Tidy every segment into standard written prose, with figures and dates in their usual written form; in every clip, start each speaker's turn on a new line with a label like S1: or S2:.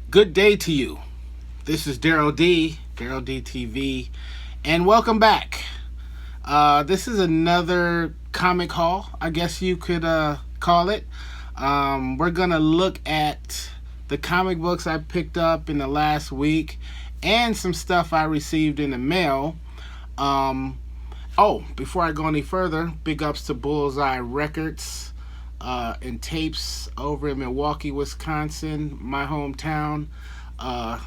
S1: Good day to you. This is Daryl D, Daryl D TV, and welcome back. This is another comic haul, I guess you could call it. We're gonna look at the comic books I picked up in the last week and some stuff I received in the mail. Before I go any further, big ups to Bullseye Records and Tapes over in Milwaukee, Wisconsin, my hometown.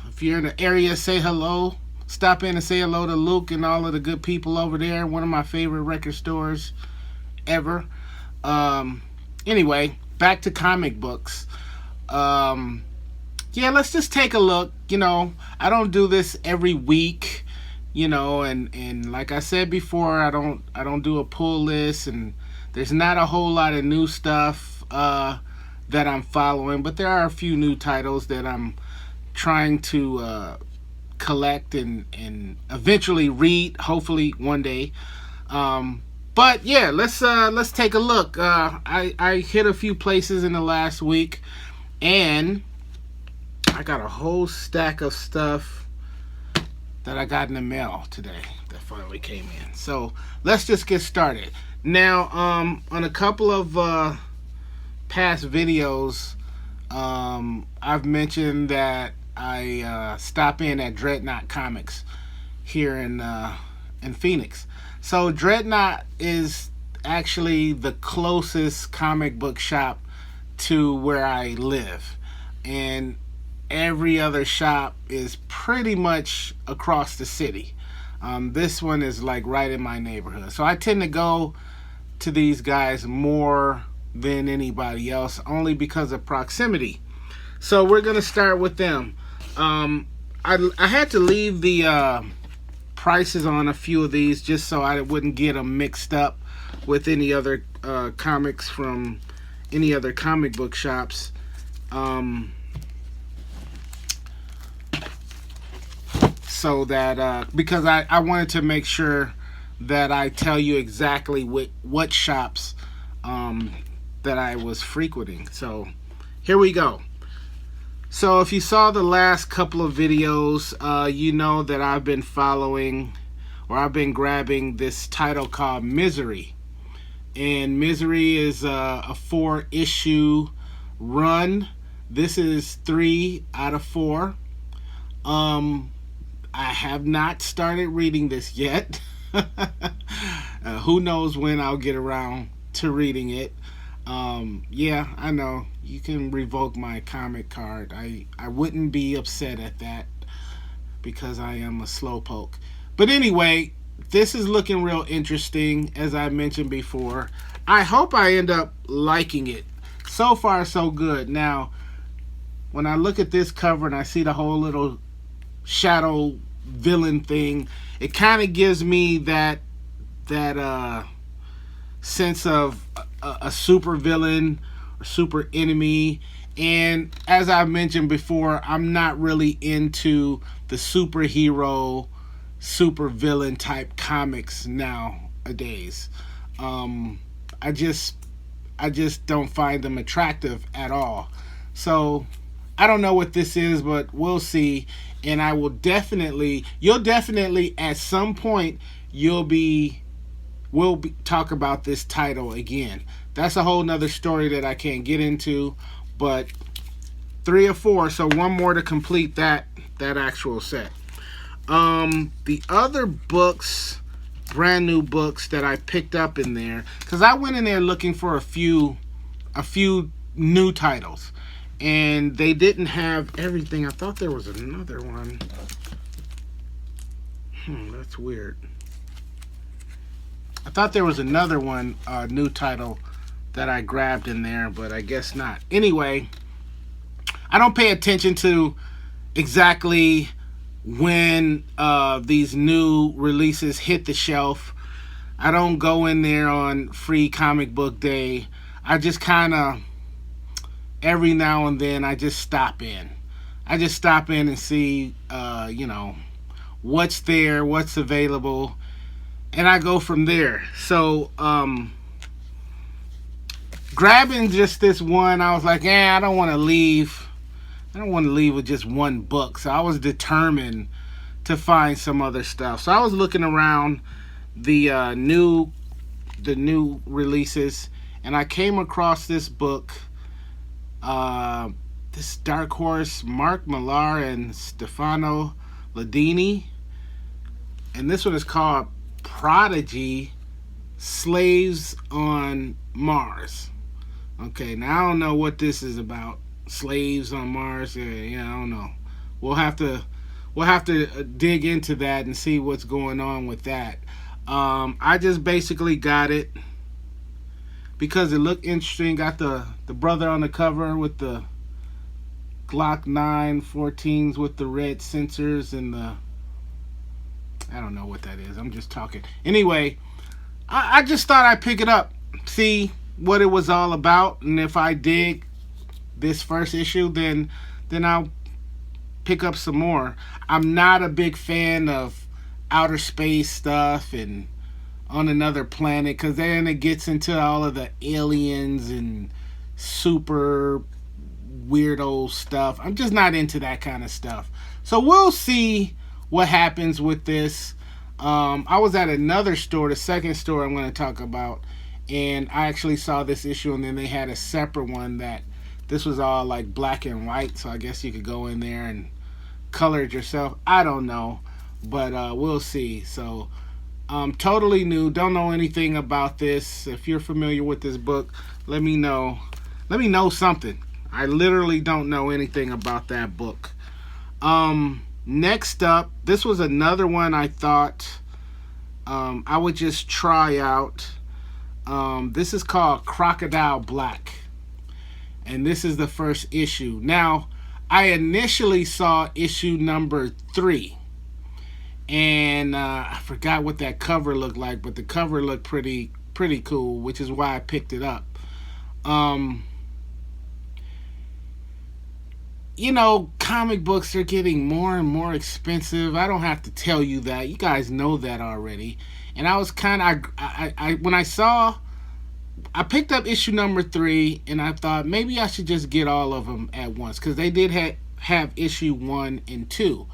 S1: If you're in the area, say hello. Stop in and say hello to Luke and all of the good people over there. One of my favorite record stores ever. Anyway, back to comic books. Let's just take a look. I don't do this every week. And like I said before, I don't do a pull list, and there's not a whole lot of new stuff that I'm following, but there are a few new titles that I'm trying to collect and eventually read, hopefully one day. But yeah, let's take a look. I hit a few places in the last week, and I got a whole stack of stuff that I got in the mail today that finally came in. So let's just get started. Now, on a couple of past videos, I've mentioned that I stop in at Dreadnought Comics here in Phoenix. So Dreadnought is actually the closest comic book shop to where I live, and every other shop is pretty much across the city. This one is like right in my neighborhood. So I tend to go to these guys more than anybody else, only because of proximity. So we're going to start with them. I had to leave the prices on a few of these just so I wouldn't get them mixed up with any other comics from any other comic book shops. So that because I wanted to make sure that I tell you exactly what shops that I was frequenting. So here we go. So if you saw the last couple of videos, you know that I've been following, or I've been grabbing this title called Misery. And Misery is a 4-issue run. This is 3 out of 4. I have not started reading this yet. Who knows when I'll get around to reading it. Yeah, I know. You can revoke my comic card. I wouldn't be upset at that because I am a slowpoke. But anyway, this is looking real interesting, as I mentioned before. I hope I end up liking it. So far, so good. Now, when I look at this cover and I see the whole little shadow villain thing, it kind of gives me that sense of a super villain or super enemy. And as I mentioned before, I'm not really into the superhero, super villain type comics nowadays. I just don't find them attractive at all. So I don't know what this is, but we'll see. And I will you'll definitely at some point we'll talk about this title again. That's a whole nother story that I can't get into, but 3 or 4, so one more to complete that actual set. The other books, brand new books that I picked up in there, because I went in there looking for a few new titles, and they didn't have everything. I thought there was another one. That's weird. I thought there was another one, new title that I grabbed in there, but I guess not. Anyway, I don't pay attention to exactly when these new releases hit the shelf. I don't go in there on Free Comic Book Day. I just kind of, every now and then, I just stop in. And see, what's there, what's available, and I go from there. So, grabbing just this one, I was like, I don't want to leave I don't want to leave with just one book. So I was determined to find some other stuff. So I was looking around the new releases, and I came across this book, this Dark Horse, Mark Millar and Stefano Ladini, and this one is called Prodigy: Slaves on Mars. Okay, now I don't know what this is about. Slaves on Mars. Yeah, I don't know. We'll have to dig into that and see what's going on with that. I just basically got it because it looked interesting. Got the brother on the cover with the Glock 914s with the red sensors and the, I don't know what that is. I'm just talking. Anyway, I just thought I'd pick it up, see what it was all about, and if I dig this first issue, then I'll pick up some more. I'm not a big fan of outer space stuff and on another planet, because then it gets into all of the aliens and super weirdo stuff. I'm just not into that kind of stuff. So we'll see what happens with this. I was at another store, the second store I'm going to talk about, and I actually saw this issue, and then they had a separate one that this was all like black and white, so I guess you could go in there and color it yourself. I don't know, but we'll see. So totally new, don't know anything about this. If you're familiar with this book, let me know. Let me know something. I literally don't know anything about that book. Next up, this was another one I thought I would just try out. This is called Crocodile Black, and this is the first issue. Now, I initially saw issue number 3, and I forgot what that cover looked like, but the cover looked pretty cool, which is why I picked it up. You know, comic books are getting more and more expensive. I don't have to tell you that. You guys know that already. And I was kind of, when I picked up issue number 3, and I thought maybe I should just get all of them at once, because they did have issue 1 and 2.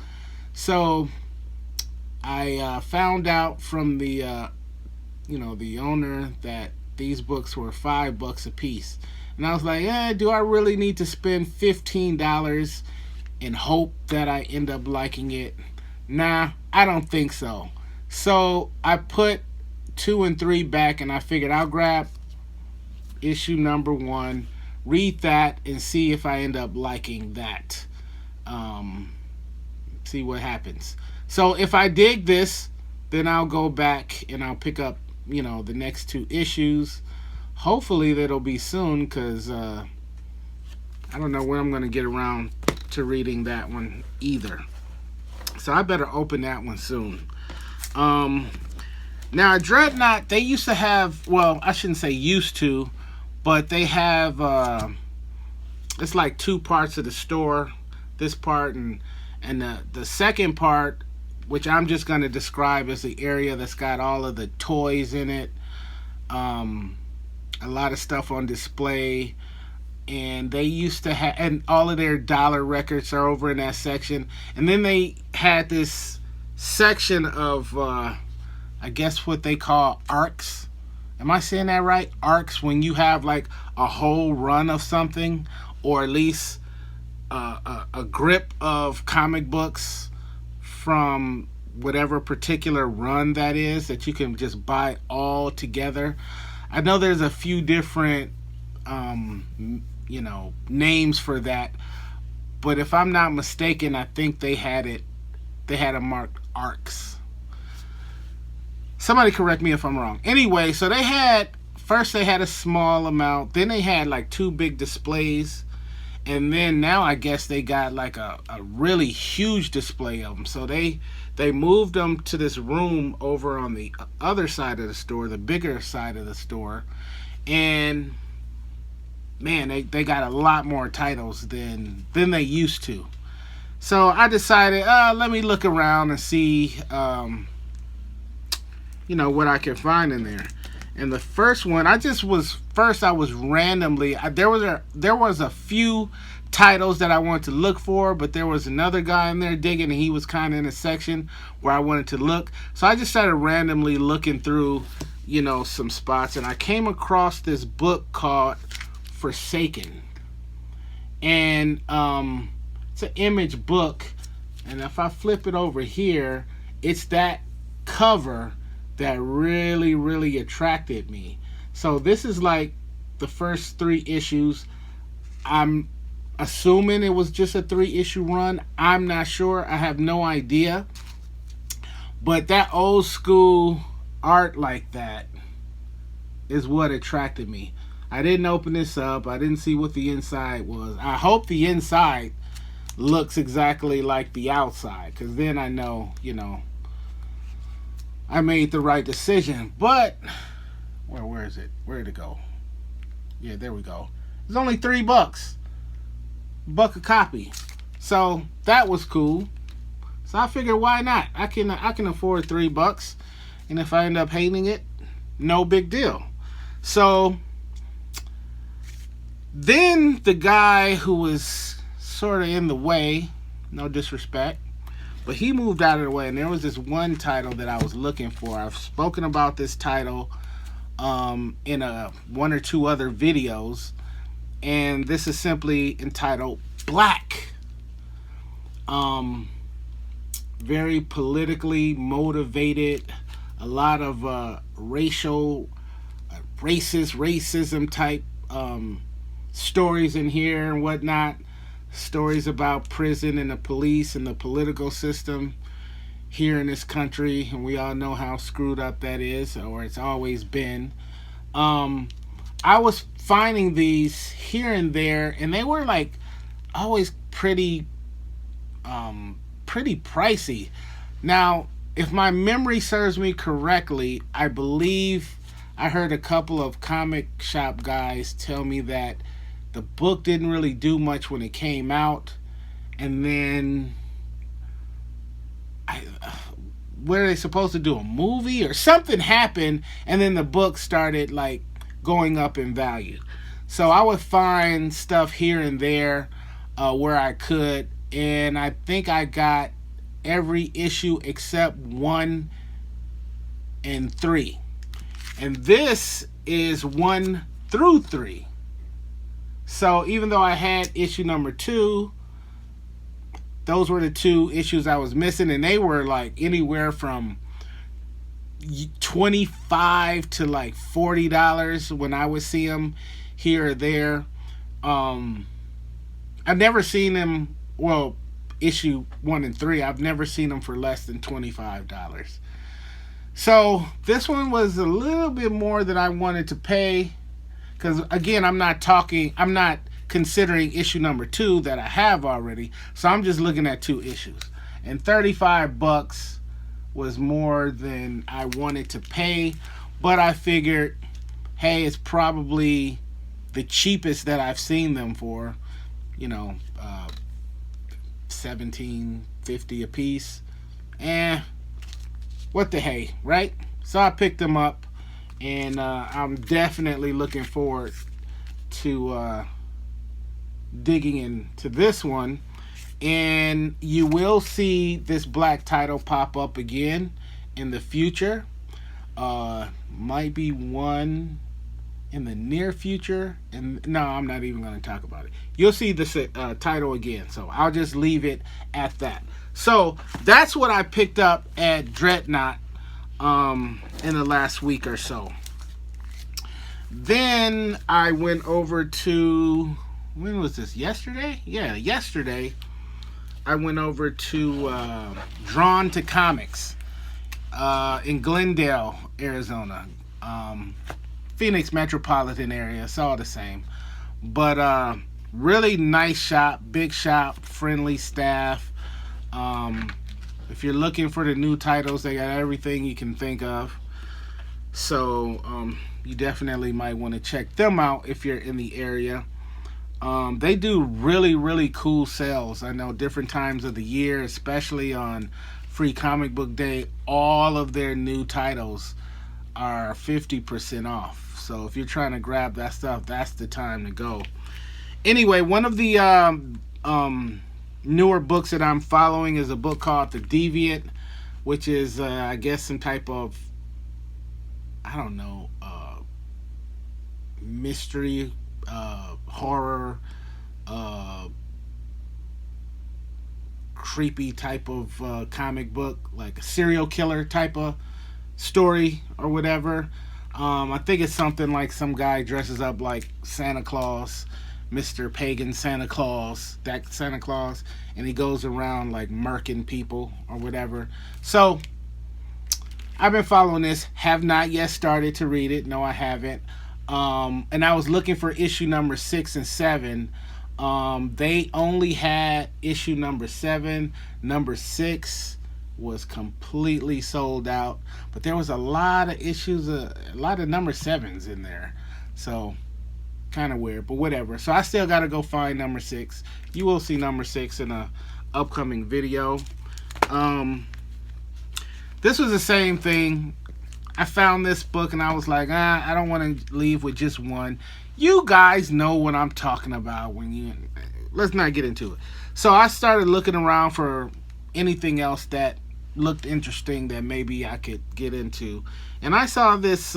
S1: So I found out from the the owner that these books were $5 a piece. And I was like, do I really need to spend $15 and hope that I end up liking it? Nah, I don't think so. So I put 2 and 3 back, and I figured I'll grab issue number 1, read that, and see if I end up liking that. See what happens. So if I dig this, then I'll go back and I'll pick up, the next 2 issues. Hopefully that'll be soon, because I don't know when I'm going to get around to reading that one either. So I better open that one soon. Now, Dreadnought, they used to have, well, I shouldn't say used to, but they have, it's like 2 parts of the store. This part and the second part, which I'm just going to describe as the area that's got all of the toys in it. A lot of stuff on display, and they used to have, and all of their dollar records are over in that section. And then they had this section of I guess what they call arcs. Am I saying that right? Arcs, when you have like a whole run of something, or at least a grip of comic books from whatever particular run that is, that you can just buy all together. I know there's a few different, names for that, but if I'm not mistaken, I think they had it marked arcs. Somebody correct me if I'm wrong. Anyway, so they had a small amount, then they had like 2 big displays, and then now I guess they got like a really huge display of them. So they moved them to this room over on the other side of the store, the bigger side of the store, and man, they got a lot more titles than they used to. So I decided, let me look around and see, what I can find in there. And the first one, I was randomly, there was a few titles that I wanted to look for, but there was another guy in there digging, and he was kind of in a section where I wanted to look. So I just started randomly looking through, some spots, and I came across this book called Forsaken. And it's an image book, and if I flip it over here, it's that cover that really, really attracted me. So this is like the first 3 issues. I'm assuming it was just a 3-issue run. I'm not sure. I have no idea. But that old school art like that is what attracted me. I didn't open this up. I didn't see what the inside was. I hope the inside looks exactly like the outside, because then I know, I made the right decision. But where is it? Where did it go? Yeah, there we go. It's only $3. $1 a copy. So that was cool. So I figured, why not? I can afford $3, and if I end up hating it, no big deal. So then the guy who was sort of in the way, no disrespect, but he moved out of the way, and there was this one title that I was looking for. I've spoken about this title in one or two other videos, and this is simply entitled Black. Very politically motivated, a lot of racism type stories in here and whatnot. Stories about prison and the police and the political system here in this country, and we all know how screwed up that is, or it's always been. I was finding these here and there, and they were like always pretty pricey. Now, if my memory serves me correctly, I believe I heard a couple of comic shop guys tell me that the book didn't really do much when it came out, and then were they supposed to do a movie or something happened, and then the book started like going up in value. So I would find stuff here and there where I could, and I think I got every issue except 1 and 3. And this is 1 through 3. So even though I had issue number 2, those were the 2 issues I was missing, and they were like anywhere from $25 to like $40 when I would see them here or there. I've never seen them, well, issue 1 and 3, I've never seen them for less than $25. So this one was a little bit more than I wanted to pay, because again, I'm not considering issue number 2 that I have already, so I'm just looking at 2 issues, and $35 was more than I wanted to pay. But I figured, hey, it's probably the cheapest that I've seen them for, $17.50 a piece. What the hey, right? So I picked them up, and I'm definitely looking forward to digging into this one. And you will see this Black title pop up again in the future. Might be one in the near future, and no, I'm not even going to talk about it. You'll see this title again, so I'll just leave it at that. So that's what I picked up at Dreadnought in the last week or so. Then I went over to, when was this, yesterday? Yeah, yesterday I went over to Drawn to Comics in Glendale, Arizona. Phoenix metropolitan area, it's all the same. But really nice shop, big shop, friendly staff. If you're looking for the new titles, they got everything you can think of. So you definitely might want to check them out if you're in the area. They do really, really cool sales. I know different times of the year, especially on Free Comic Book Day, all of their new titles are 50% off. So if you're trying to grab that stuff, that's the time to go. Anyway, one of the newer books that I'm following is a book called The Deviant, which is, I guess, some type of, I don't know, mystery, horror, uh, creepy type of comic book, like a serial killer type of story or whatever. I think it's something like some guy dresses up like Santa Claus, Mr. Pagan Santa Claus, that Santa Claus, and he goes around like murking people or whatever. So I've been following this. Have not yet started to read it. No, I haven't. And I was looking for issue number 6 and 7. They only had issue number 7. Number 6 was completely sold out, but there was a lot of issues, a lot of number 7s in there. So kind of weird, but whatever. So I still got to go find number 6. You will see number 6 in a upcoming video. This was the same thing. I found this book and I was like, I don't want to leave with just one. You guys know what I'm talking about when you... Let's not get into it. So I started looking around for anything else that looked interesting that maybe I could get into. And I saw this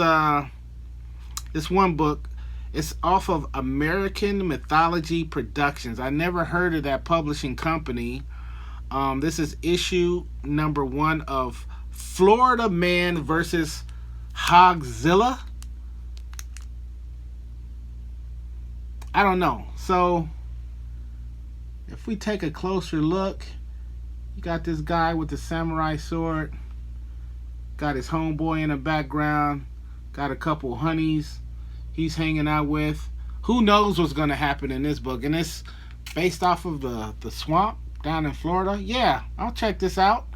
S1: this one book. It's off of American Mythology Productions. I never heard of that publishing company. This is issue number 1 of Florida Man versus Hogzilla. I don't know. So if we take a closer look, you got this guy with the samurai sword, got his homeboy in the background, got a couple honeys he's hanging out with. Who knows what's going to happen in this book? And it's based off of the swamp down in Florida. Yeah, I'll check this out.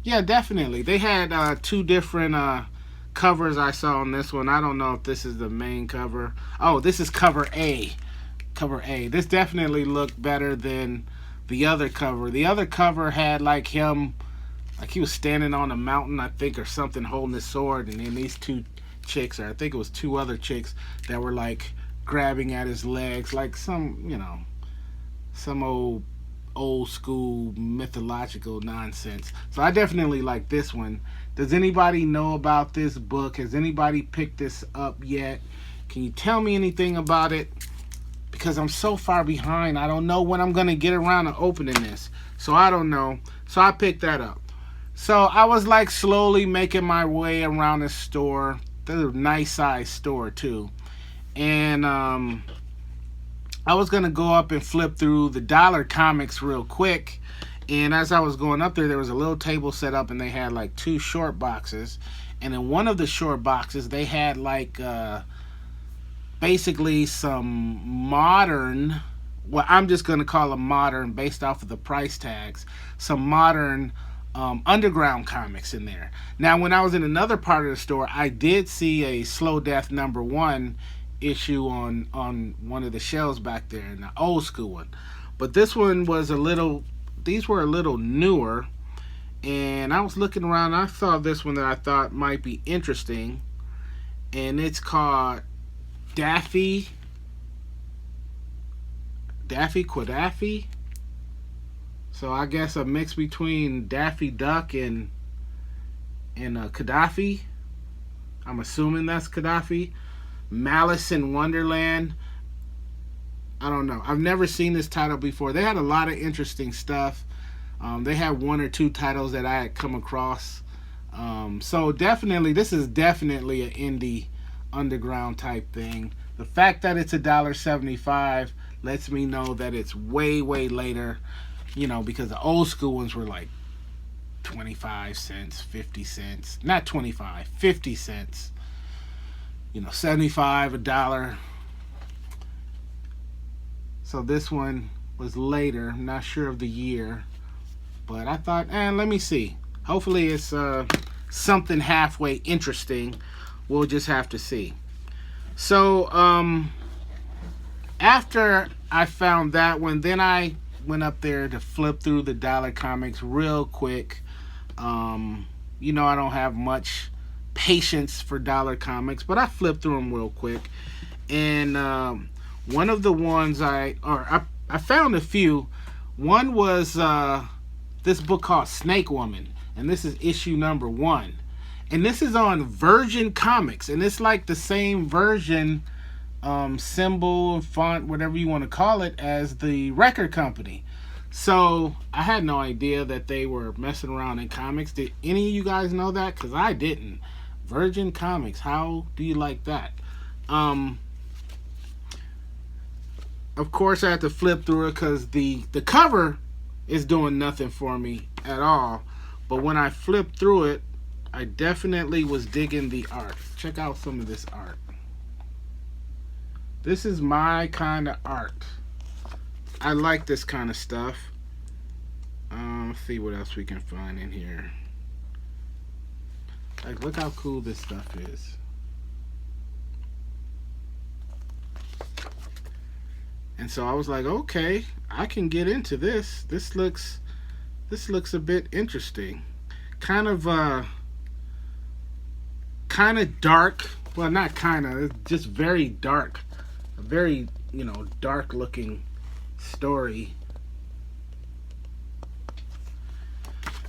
S1: Yeah, definitely. They had 2 different covers I saw on this one. I don't know if this is the main cover. Oh, this is cover A. Cover A. This definitely looked better than the other cover. The other cover had like him, like he was standing on a mountain, I think, or something, holding his sword, and then these 2 chicks, or I think it was 2 other chicks, that were like grabbing at his legs, like some, you know, some old school mythological nonsense. So I definitely like this one. Does anybody know about this book? Has anybody picked this up yet? Can you tell me anything about it? Because I'm so far behind, I don't know when I'm gonna get around to opening this. So I don't know. So I picked that up. So I was like slowly making my way around the store. This is a nice size store too. And I was gonna go up and flip through the dollar comics real quick. And as I was going up there was a little table set up, and they had like 2 short boxes. And in one of the short boxes, they had like basically some modern, well, I'm just going to call them modern based off of the price tags, some modern underground comics in there. Now, when I was in another part of the store, I did see a Slow Death number 1 issue on one of the shelves back there, in the old school one. But this one was these were a little newer, and I was looking around, and I saw this one that I thought might be interesting, and it's called Daffy Quadaffy. So I guess a mix between Daffy Duck and Gaddafi. I'm assuming that's Gaddafi. Malice in Wonderland. I don't know. I've never seen this title before. They had a lot of interesting stuff. They had 1 or 2 titles that I had come across. So definitely, this is definitely an indie underground type thing. The fact that it's $1.75 lets me know that it's way later, you know, because the old school ones were like 25 cents, 50 cents, not 25, 50 cents, you know, 75, $1. So this one was later. I'm not sure of the year, but I thought, let me see. Hopefully it's something halfway interesting. We'll just have to see. So after I found that one, then I went up there to flip through the dollar comics real quick. You know, I don't have much patience for dollar comics, but I flipped through them real quick. And One of the ones I found a few. One was this book called Snake Woman, and this is issue number 1. And this is on Virgin Comics, and it's like the same version, symbol, font, whatever you want to call it, as the record company. So I had no idea that they were messing around in comics. Did any of you guys know that? Because I didn't. Virgin Comics, how do you like that? Of course, I had to flip through it because the cover is doing nothing for me at all. But when I flipped through it, I definitely was digging the art. Check out some of this art. This is my kind of art. I like this kind of stuff. Let's see what else we can find in here. Like, look how cool this stuff is. And so I was like, okay, I can get into this. This looks a bit interesting. Kind of dark. Well, not kind of. It's just very dark. A very, dark looking story.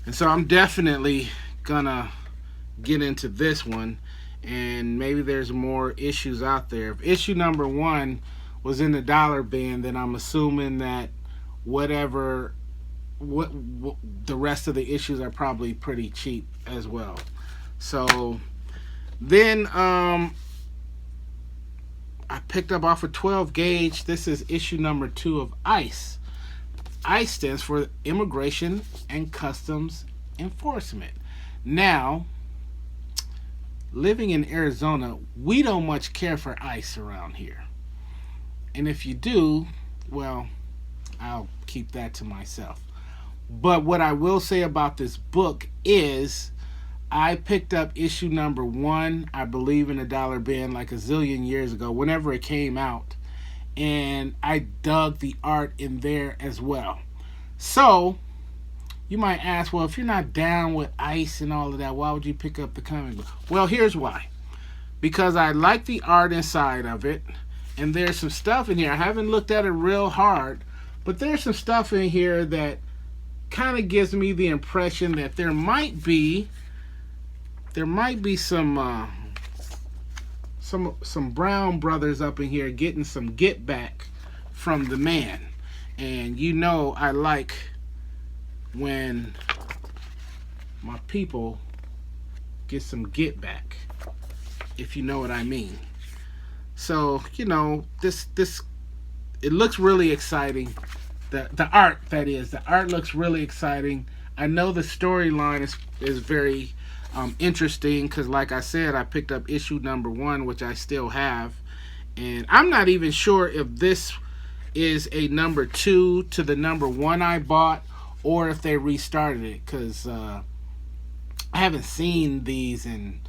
S1: And so I'm definitely gonna get into this one, and maybe there's more issues out there. If issue number 1 was in the dollar bin, then I'm assuming that what the rest of the issues are probably pretty cheap as well. So then I picked up off a 12 gauge. This is issue number 2 of ICE. ICE stands for Immigration and Customs Enforcement. Now, living in Arizona, we don't much care for ICE around here. And if you do, well, I'll keep that to myself. But what I will say about this book is I picked up issue number 1, I believe, in a dollar bin like a zillion years ago, whenever it came out. And I dug the art in there as well. So, you might ask, well, if you're not down with ICE and all of that, why would you pick up the comic book? Well, here's why. Because I like the art inside of it. And there's some stuff in here. I haven't looked at it real hard. But there's some stuff in here that kind of gives me the impression that there might be some Brown brothers up in here getting some get back from the man. And I like when my people get some get back, if you know what I mean. So, this it looks really exciting. The art, that is, the art looks really exciting. I know the storyline is very interesting because, like I said, I picked up issue number 1, which I still have, and I'm not even sure if this is a number 2 to the number 1 I bought, or if they restarted it, because I haven't seen this in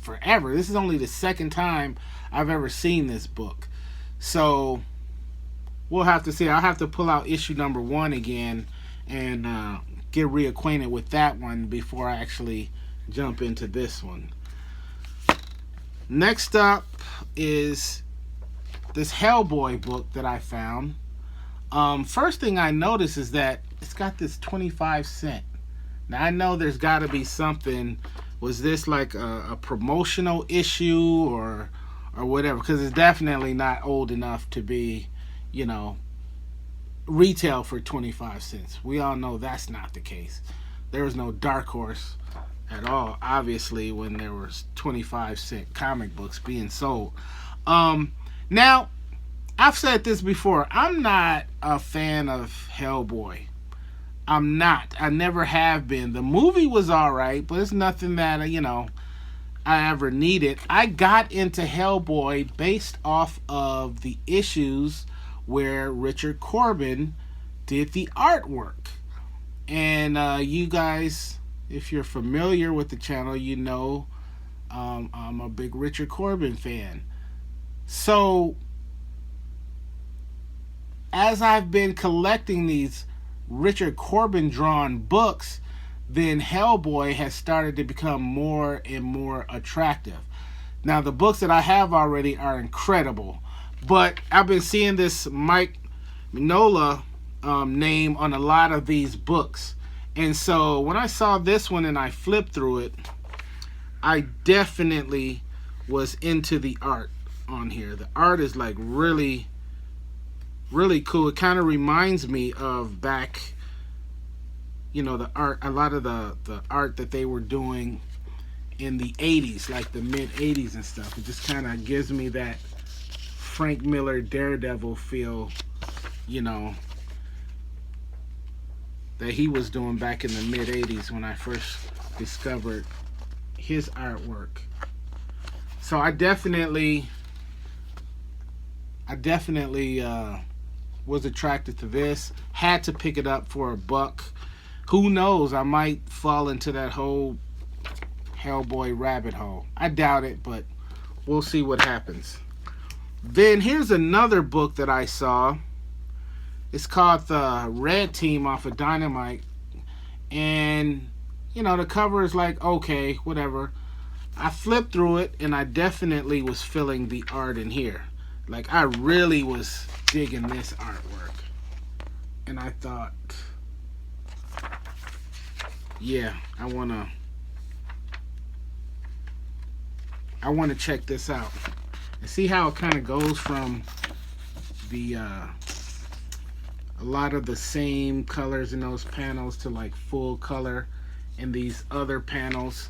S1: forever. This is only the second time I've ever seen this book, so we'll have to see. I'll have to pull out issue number 1 again and get reacquainted with that one before I actually jump into this one. Next up is this Hellboy book that I found. First thing I noticed is that it's got this 25¢. Now I know there's got to be something. Was this like a promotional issue or whatever? Because it's definitely not old enough to be, retail for 25¢. We all know that's not the case. There was no Dark Horse at all, obviously, when there was 25¢ comic books being sold. Now, I've said this before. I'm not a fan of Hellboy. I'm not. I never have been. The movie was alright, but it's nothing that, I ever needed. I got into Hellboy based off of the issues where Richard Corbin did the artwork. And you guys, if you're familiar with the channel, I'm a big Richard Corbin fan. So, as I've been collecting these Richard Corbin drawn books, then Hellboy has started to become more and more attractive. Now, the books that I have already are incredible, But I've been seeing this Mike Mignola name on a lot of these books. And so when I saw this one and I flipped through it, I definitely was into the art on here. The art is like really, really cool. It kind of reminds me of back, the art, a lot of the art that they were doing in the 80s, like the mid 80s and stuff. It just kind of gives me that Frank Miller Daredevil feel, that he was doing back in the mid 80s when I first discovered his artwork. So I definitely was attracted to this. Had to pick it up for $1. Who knows? I might fall into that whole Hellboy rabbit hole. I doubt it, but we'll see what happens. Then here's another book that I saw. It's called The Red Team off of Dynamite. And, the cover is like, okay, whatever. I flipped through it, and I definitely was feeling the art in here. Like, I really was digging this artwork. And I thought, yeah, I want to check this out and see how it kind of goes from the a lot of the same colors in those panels to like full color in these other panels.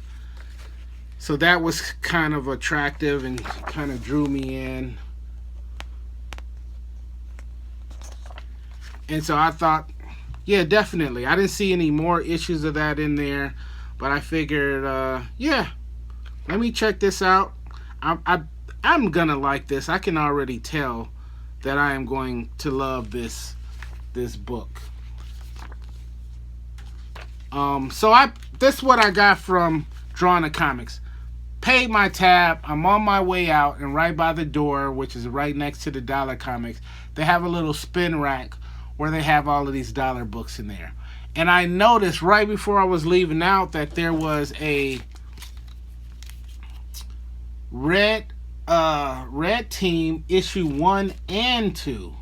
S1: So that was kind of attractive and kind of drew me in. And so I thought, yeah, definitely. I didn't see any more issues of that in there, but I figured, yeah, let me check this out. I'm gonna like this. I can already tell that I am going to love this book. So this is what I got from Drawing the Comics. Paid my tab. I'm on my way out, and right by the door, which is right next to the Dollar Comics, they have a little spin rack where they have all of these dollar books in there. And I noticed right before I was leaving out that there was a Red Team issue 1 and 2.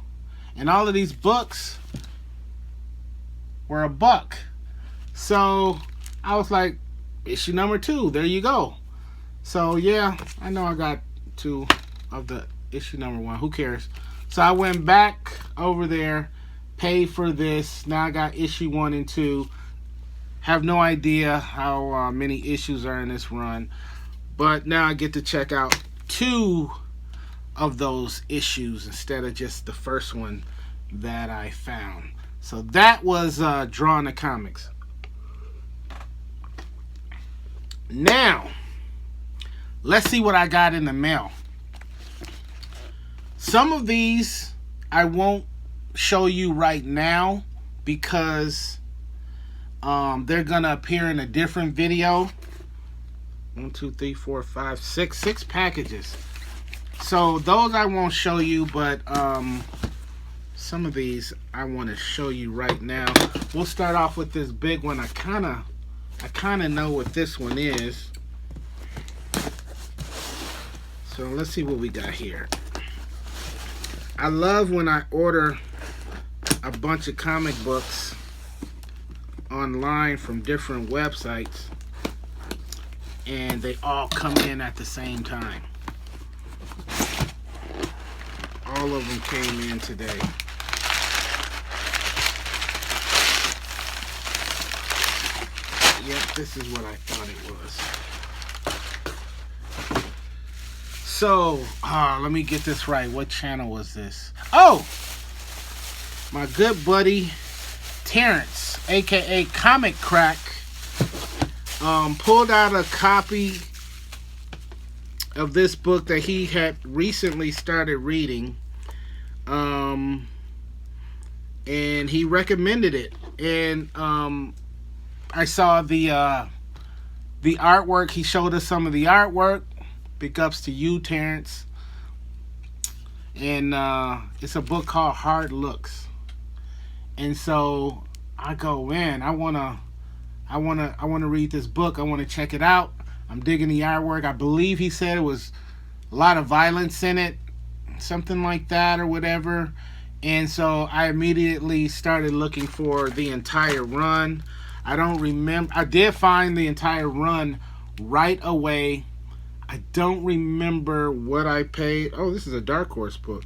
S1: And all of these books were $1. So I was like, issue number 2, there you go. So yeah, I know I got 2 of the issue number 1. Who cares? So I went back over there, paid for this. Now I got issue 1 and 2. Have no idea how many issues are in this run, but now I get to check out 2 of those issues instead of just the first one that I found. So that was Drawing the Comics. Now let's see what I got in the mail. Some of these I won't show you right now because they're gonna appear in a different video. 1, 2, 3, 4, 5, 6 packages. So those I won't show you, but some of these I want to show you right now. We'll start off with this big one. I kind of know what this one is. So let's see what we got here. I love when I order a bunch of comic books online from different websites and they all come in at the same time. All of them came in today. Yep, this is what I thought it was. So, let me get this right. What channel was this? Oh! My good buddy Terrence, aka Comic Crack, pulled out a copy of this book that he had recently started reading, and he recommended it. And I saw the artwork. He showed us some of the artwork. Big ups to you, Terrence. And it's a book called Hard Looks. And so I go, man, I wanna read this book. I wanna check it out. I'm digging the artwork. I believe he said it was a lot of violence in it. something like that or whatever. And so I immediately started looking for the entire run. I don't remember. I did find the entire run right away. I don't remember what I paid. Oh, this is a Dark Horse book.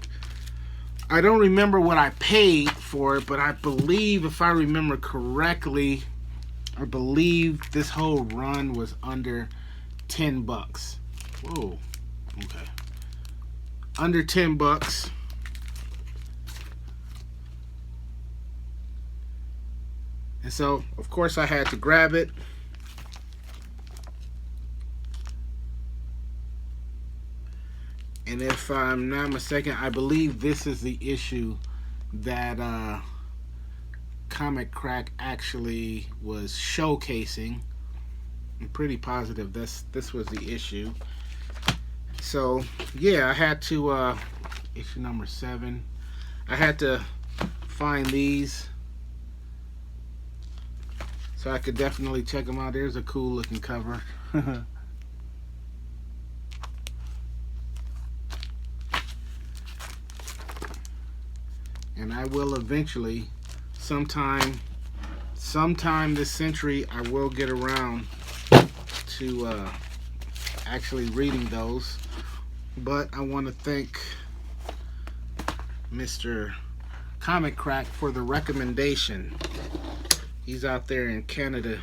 S1: I don't remember what I paid for it, but I believe, if I remember correctly, I believe this whole run was under $10. Whoa. Okay. Under $10. And so, of course, I had to grab it. And if I'm not mistaken, I believe this is the issue that Comic Crack actually was showcasing. I'm pretty positive this was the issue. So, yeah, I had to, issue number 7. I had to find these. So I could definitely check them out. There's a cool looking cover. And I will eventually, sometime this century, I will get around to actually reading those. But I want to thank Mr. Comic Crack for the recommendation. He's out there in Canada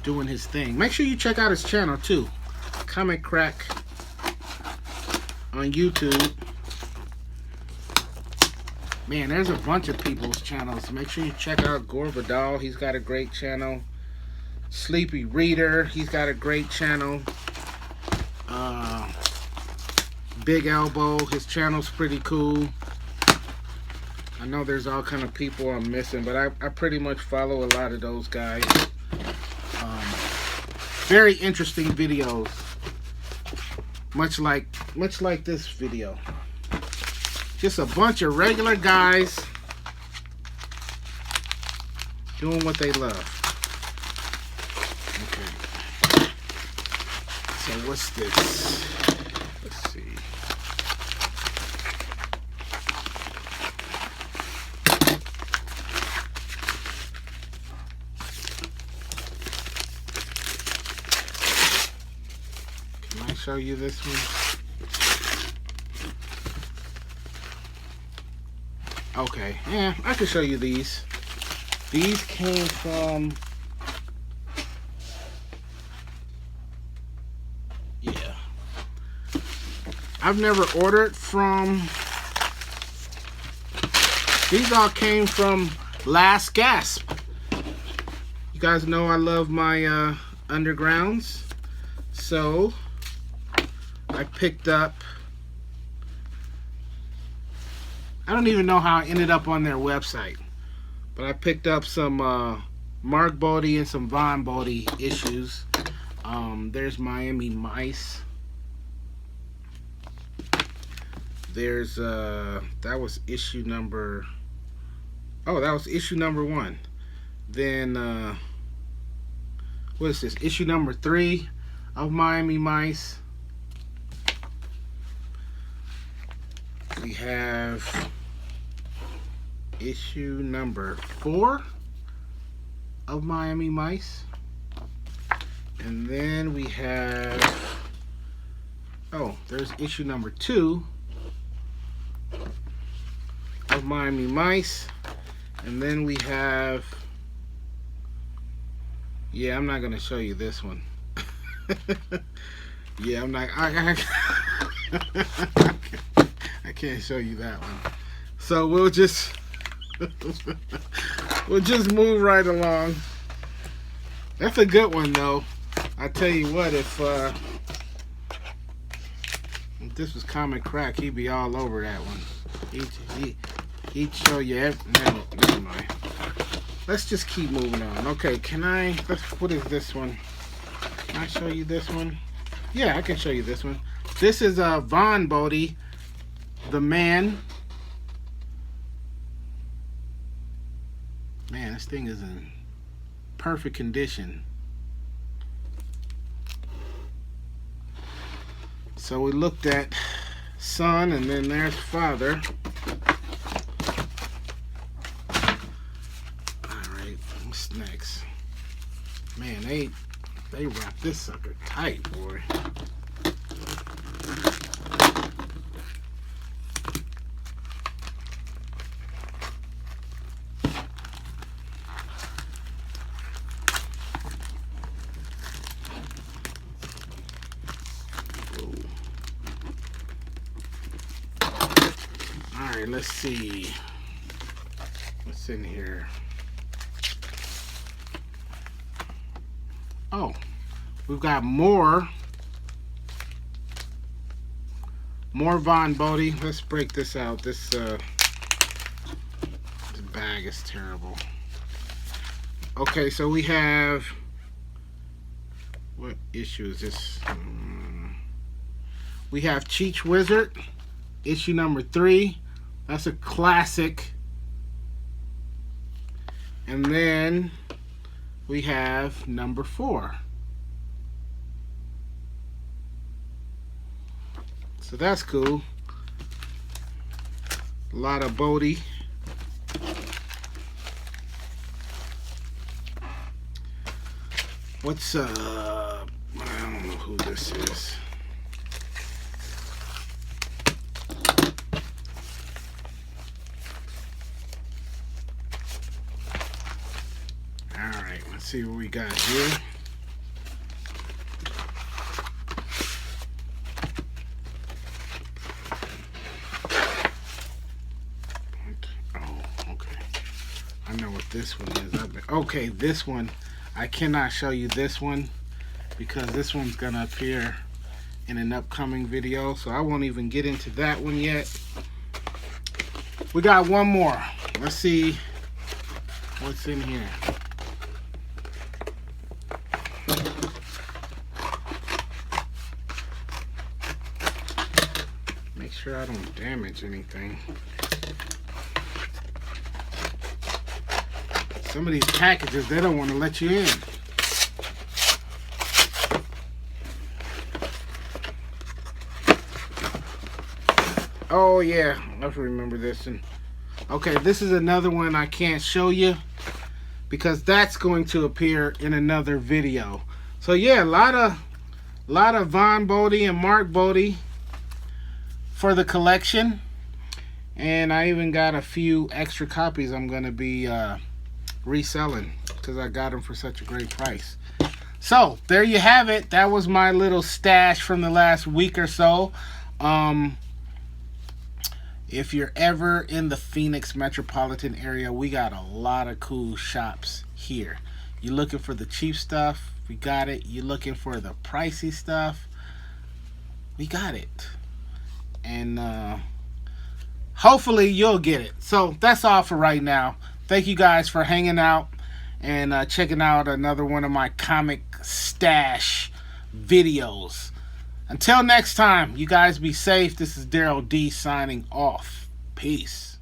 S1: doing his thing. Make sure you check out his channel too. Comic Crack on YouTube. Man, there's a bunch of people's channels. Make sure you check out Gore Vidal. He's got a great channel. Sleepy Reader. He's got a great channel. Big Elbow. His channel's pretty cool. I know there's all kind of people I'm missing, but I pretty much follow a lot of those guys. Very interesting videos. Much like this video. Just a bunch of regular guys doing what they love. Okay. So what's this? Let's see. Can I show you this one? Okay, yeah, I can show you these. These came from, yeah. I've never ordered from, these all came from Last Gasp. You guys know I love my undergrounds. So, I picked up, I don't even know how I ended up on their website, but I picked up some Mark Bodie and some Von Bodie issues. There's Miami Mice. There's that was issue number, oh, that was issue number 1. Then what is this, issue number 3 of Miami Mice. We have issue number 4 of Miami Mice. And then we have, oh, there's issue number 2 of Miami Mice. And then we have, yeah, I'm not going to show you this one. Yeah, I'm not, I can't show you that one. So we'll just we'll just move right along. That's a good one though. I tell you what, if this was Comic Crack, he'd be all over that one. He'd show you never mind. Let's just keep moving on. Okay, what is this one? Can I show you this one? Yeah, I can show you this one. This is Von Bodie, The Man. Man, this thing is in perfect condition. So we looked at son, and then there's father. Alright, what's next? Man, they wrap this sucker tight, boy. Alright, let's see. What's in here? Oh, we've got more Von Bodie. Let's break this out. This bag is terrible. Okay, so we have, what issue is this? We have Cheech Wizard, issue number 3. That's a classic. And then we have number 4. So that's cool. A lot of Bodie. What's I don't know who this is. Alright, let's see what we got here. Oh, okay. I know what this one is. Okay, this one. I cannot show you this one because this one's gonna appear in an upcoming video, so I won't even get into that one yet. We got one more. Let's see what's in here. Make sure I don't damage anything. Some of these packages, they don't want to let you in. Oh yeah, I remember this one. Okay, this is another one I can't show you because that's going to appear in another video. So yeah, a lot of Von Bodie and Mark Bodie for the collection, and I even got a few extra copies I'm going to be reselling because I got them for such a great price. So there you have it. That was my little stash from the last week or so. If you're ever in the Phoenix metropolitan area, we got a lot of cool shops here. You're looking for the cheap stuff, we got it. You're looking for the pricey stuff, we got it. And hopefully you'll get it. So that's all for right now. Thank you guys for hanging out and checking out another one of my comic stash videos. Until next time, you guys be safe. This is Daryl D signing off. Peace.